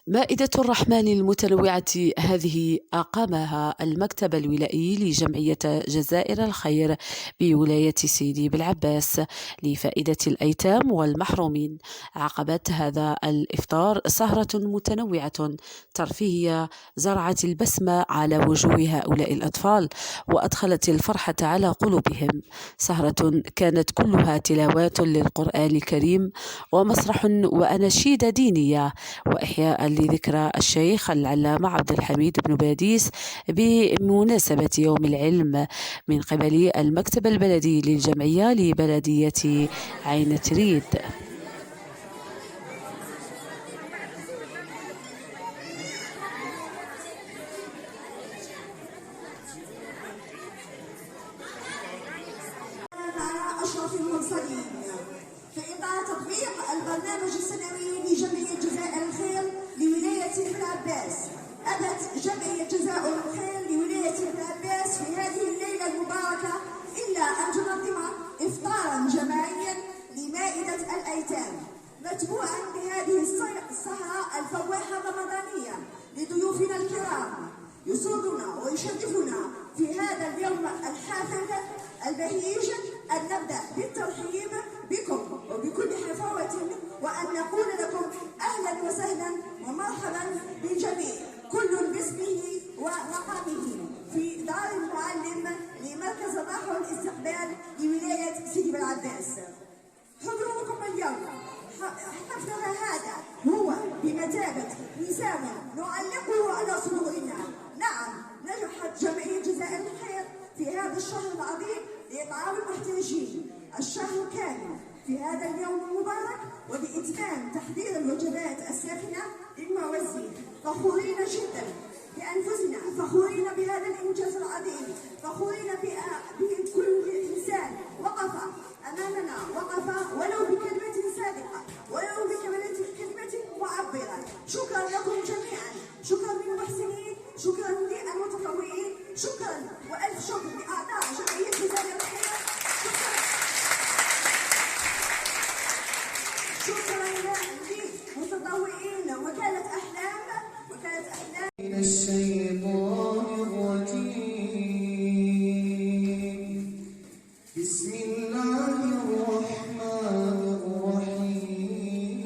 مائدة الرحمن المتنوعة هذه أقامها المكتب الولائي لجمعية جزائر الخير بولاية سيدي بالعباس لفائدة الأيتام والمحرومين. عقبت هذا الإفطار سهرة متنوعة ترفيهية زرعت البسمة على وجوه هؤلاء الأطفال وأدخلت الفرحة على قلوبهم. سهرة كانت كلها تلاوات للقرآن الكريم ومسرح وأناشيد دينية وإحياء لذكرى الشيخ العلامة عبد الحميد بن باديس بمناسبة يوم العلم من قبل المكتب البلدي للجمعية لبلدية عين تريد. أشرف المرسلين في إطار تطبيق البرنامج السنوي لجمعية جزائر الخير لولاية ابن عباس. أتت جمعية جزائر الخير لولاية ابن عباس في هذه الليلة المباركة إلا أن تنظم إفطارا جماعيا لمائدة الأيتام متبوعا بهذه السهرة الفواحة الرمضانية لضيوفنا الكرام. يسرنا ويشرفنا في هذا اليوم الحافل البهيج أن نبدأ بالترحيب بكم وبكل حفاوة وأن نقول لكم أهلا وسهلا ومرحبا بالجميع كل باسمه ومقامه في دار المعلم لمركز الراحة والاستقبال لولاية سيدي بالعباس. حضوركم اليوم حفلنا هذا هو بمثابة ميزان نعلقه على صدورنا. نعم، نجحت جمعية جزائر الخير في هذا الشهر العظيم لإطعام المحتاجين الشهر كامل في هذا اليوم المبارك وبإتمام تحضير الوجبات الساخنة للمعوزين. فخورين جدا بأنفسنا، فخورين بهذا الإنجاز العظيم، فخورين بكل إنسان وقف أمامنا، وقف ولو بكلمة صادقة ولو بكلمة معبرة. شكرا لكم جميعا، شكرا للمحسنين، شكرا للمتطوعين، شكرا وألف شكر لأعضاء جمعية جزائر الخير. شكرا للمتطوعين وكالة أحلام من الشيطان الرجيم. بسم الله الرحمن الرحيم.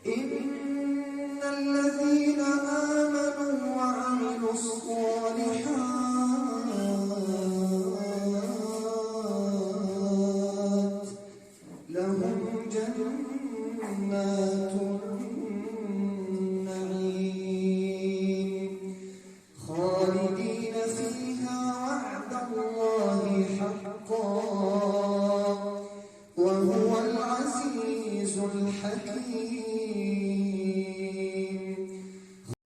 إن الذين آمنوا وعملوا الصالحات لهم جنات النعيم خالدين فيها وعد الله حقا وهو العزيز الحكيم.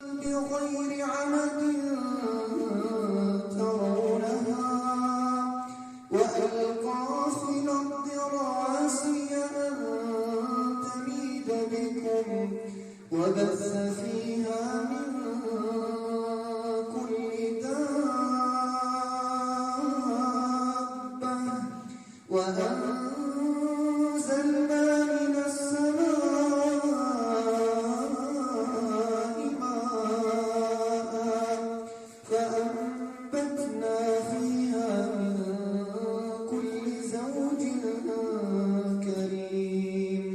بغير عمد ترونها وألقى في الأرض رواسي أن تميد بكم وبث فيها من كل دابة وأنزلنا من السماء ماء فأنبتنا فيها من كل زوج كريم.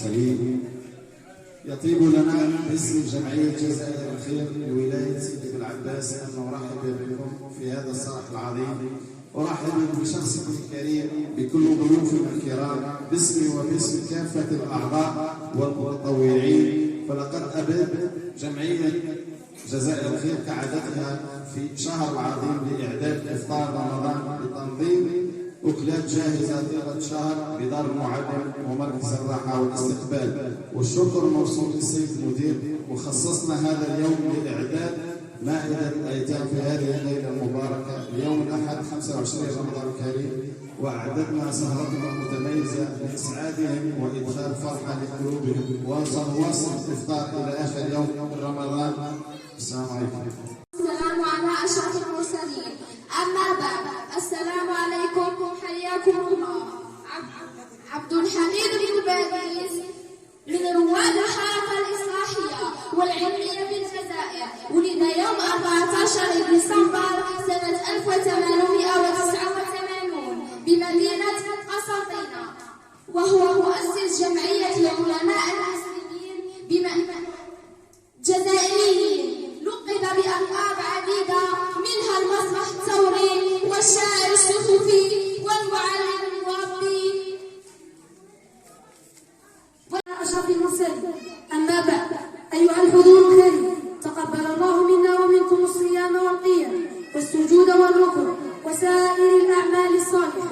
المرسلين. يطيب لنا باسم جمعية جزائر الخير لولاية سيدي بالعباس أن نرحب بكم في هذا الصرح العظيم. أرحب بشخصكم الكريم بكل ضيوفنا الكرام باسمي وباسم كافة الأعضاء والمتطوعين. فلقد أبت جمعية جزائر الخير كعادتها في شهر العظيم لإعداد إفطار رمضان بتنظيم أكلات جاهزة طيلة شهر بدار المعلم ومركز الراحة والاستقبال. والشكر موصول للسيد المدير. وخصصنا هذا اليوم لإعداد مائدة الأيتام في هذه الليلة المباركة اليوم الأحد 25 رمضان الكريم. وأعددنا سهرتنا المتميزة لإسعادهم وإدخال فرحة لقلوبهم. وسنواصل الإفطار إلى آخر يوم من رمضان. السلام عليكم. السلام على أشرف المرسلين. أما بعد، السلام عليكم، حياكم الله. عبد الحميد بن باديس من رواد الحركة الإصلاحية والعلمية بالجزائر. ولد يوم 14 ديسمبر سنة 1889 بمدينة قسنطينة، وهو مؤسس جمعية العلماء المسلمين جزائريين. لقب بألقاب عديدة منها المسرح الثوري والشاعر الصفوفي والمعلم المربي أشرف المرسلين. أما بعد، أيها الحضور الكريم، تقبل الله منا ومنكم الصيام والقيام والسجود والركوع وسائر الأعمال الصالحة.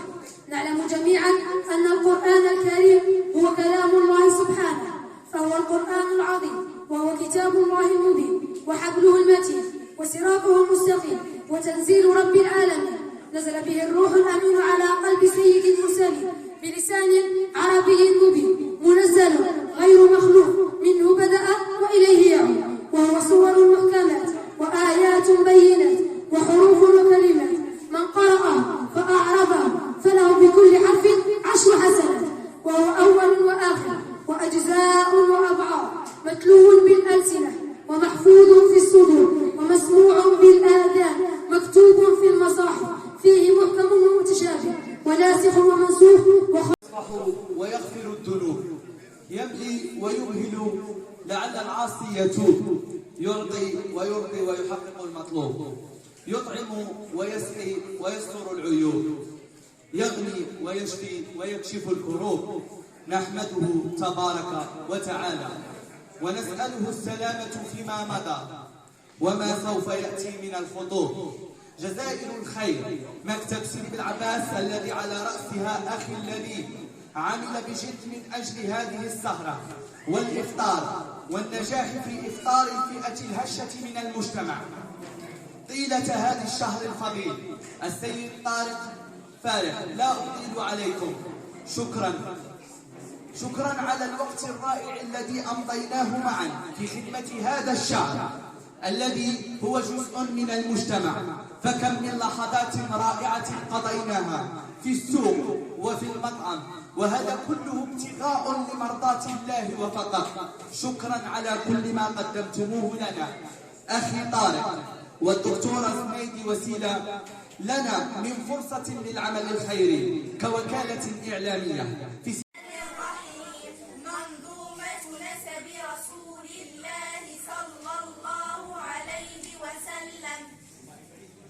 نعلم جميعا أن القرآن الكريم هو كلام الله سبحانه، فهو القرآن العظيم، وهو كتاب الله المبين وحبله المتين وصراطه المستقيم وتنزيل رب العالمين. نزل به الروح الأمين على قلب سيد المرسلين بلسان عربي مبين، منزل غير مخلوق، منه بدأ وإليه يعود، وهو صور محكمات وآيات بينات وحروف وكلمات. من قرأه فأعرضه فله بكل حرف 10 حسنات، وهو أول وآخر وأجزاء وأبعاد، متلو بالألسنة ومحفوظ في الصدور ومسموع بالآذان، مكتوب في المصاحف، فيه محكم ومتشابه وناسخ ومنسوخ ويغفر الذنوب، يمحي ويمهل لعل العاصي يتوب، يرضي ويرضي ويحقق المطلوب، يطعم ويسقي ويستر العيوب، يغني ويشفي ويكشف الكروب. نحمده تبارك وتعالى ونسأله السلامة فيما مضى وما سوف يأتي من الخطوب. جزائر الخير مكتب سيدي بالعباس الذي على رأسها أخي الذي عمل بجد من أجل هذه السهرة والإفطار والنجاح في إفطار الفئة الهشة من المجتمع طيلة هذا الشهر الفضيل. السيد طارق فارح، لا أطيل عليكم. شكرا على الوقت الرائع الذي أمضيناه معا في خدمة هذا الشعب الذي هو جزء من المجتمع. فكم من لحظات رائعة قضيناها في السوق وفي المطعم، وهذا كله ابتغاء لمرضاة الله وفقط. شكرا على كل ما قدمتموه لنا أخي طارق والدكتورة زنيدي وسيلة، لنا من فرصة للعمل الخيري كوكالة إعلامية في منظومة نسب رسول الله صلى الله عليه وسلم.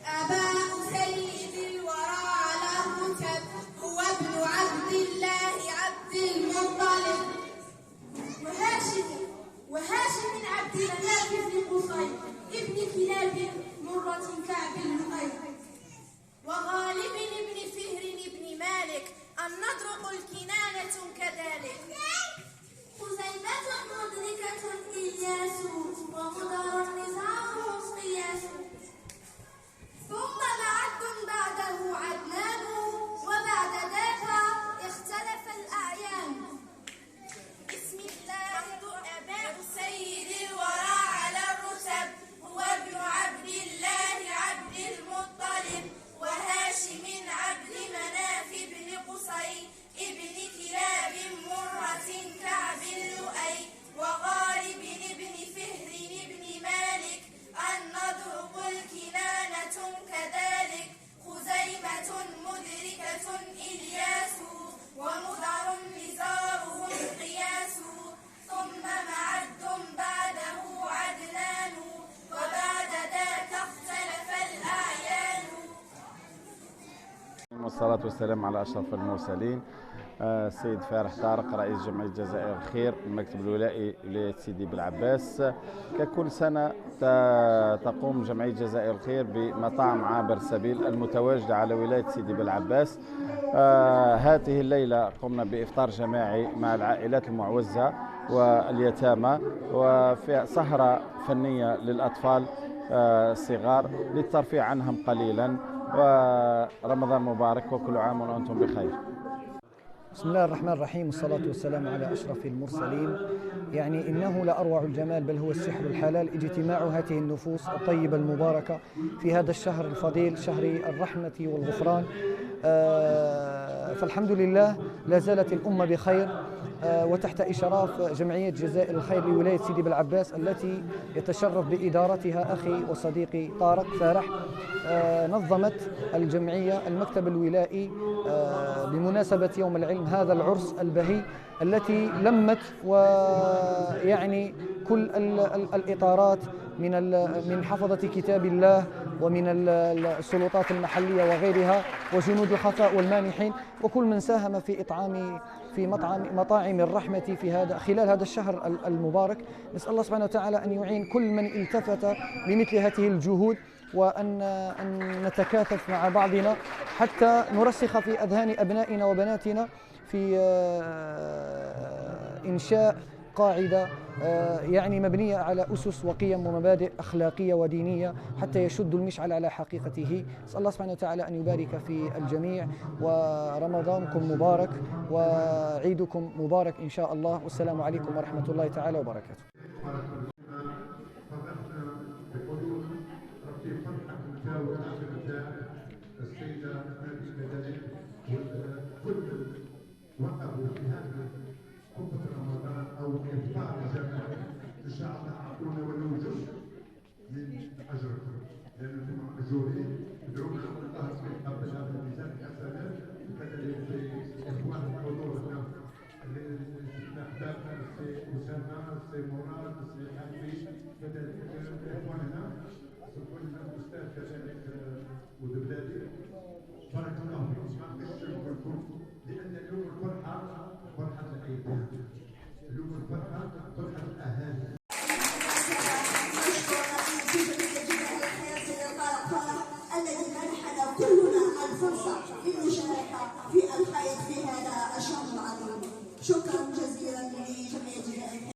أباء سيد الورى على رتب، هو ابن عبد الله عبد المطلب، وهاشم عبد مناف بن قصي ابن كلاب مرة كعب اللؤي، وغالب بن فهر بن مالك النضرق الكنانة والصلاة والسلام على أشرف المرسلين. السيد فارح طارق رئيس جمعية جزائر الخير المكتب الولائي ولاية سيدي بلعباس. ككل سنة تقوم جمعية جزائر الخير بمطاعم عابر السبيل المتواجدة على ولاية سيدي بلعباس. هذه الليلة قمنا بإفطار جماعي مع العائلات المعوزة واليتامى، وفي سهرة فنية للأطفال الصغار للترفيه عنهم قليلا. ورمضان مبارك وكل عام وأنتم بخير. بسم الله الرحمن الرحيم، والصلاة والسلام على أشرف المرسلين. يعني إنه لأروع الجمال بل هو السحر الحلال اجتماع هذه النفوس الطيبة المباركة في هذا الشهر الفضيل، شهر الرحمة والغفران. فالحمد لله لا زالت الأمة بخير، وتحت إشراف جمعية جزائر الخير لولاية سيدي بلعباس التي يتشرف بإدارتها أخي وصديقي طارق فارح. نظمت الجمعية المكتب الولائي بمناسبة يوم العلم هذا العرس البهي التي لمت ويعني كل الإطارات من حفظة كتاب الله ومن السلطات المحلية وغيرها وجنود الخفاء والمانحين وكل من ساهم في إطعام في مطاعم الرحمة في خلال هذا الشهر المبارك. نسأل الله سبحانه وتعالى أن يعين كل من التفت لمثل هذه الجهود، وأن نتكاتف مع بعضنا حتى نرسخ في أذهان أبنائنا وبناتنا في إنشاء قاعدة يعني مبنية على أسس وقيم ومبادئ أخلاقية ودينية حتى يشد المشعل على حقيقته. نسأل الله سبحانه وتعالى أن يبارك في الجميع، ورمضانكم مبارك وعيدكم مبارك إن شاء الله، والسلام عليكم ورحمة الله تعالى وبركاته. وقفوا في هذا خطة رمضان أو إفطار جماعي إن شاء الله أعطونا ولو جزء من أجركم، لأنكم مأجورين. ادعونا الله يتقبل هذا الميزان الحسنات، كذلك إخوان حضورنا الأحباب السي أسامة السي مراد السي حبيب، كذلك إخواننا الأستاذ كذلك ودبلاتي. بارك الله فيكم. ما نقدرش نقول لكم لأن اليوم الفرحة فرحة الأيتام، اليوم الفرحة فرحة الأهالي. الذي منحنا كلنا الفرصة للمشاركة في الخير في هذا الشهر العظيم. شكرا جزيلا لجمعية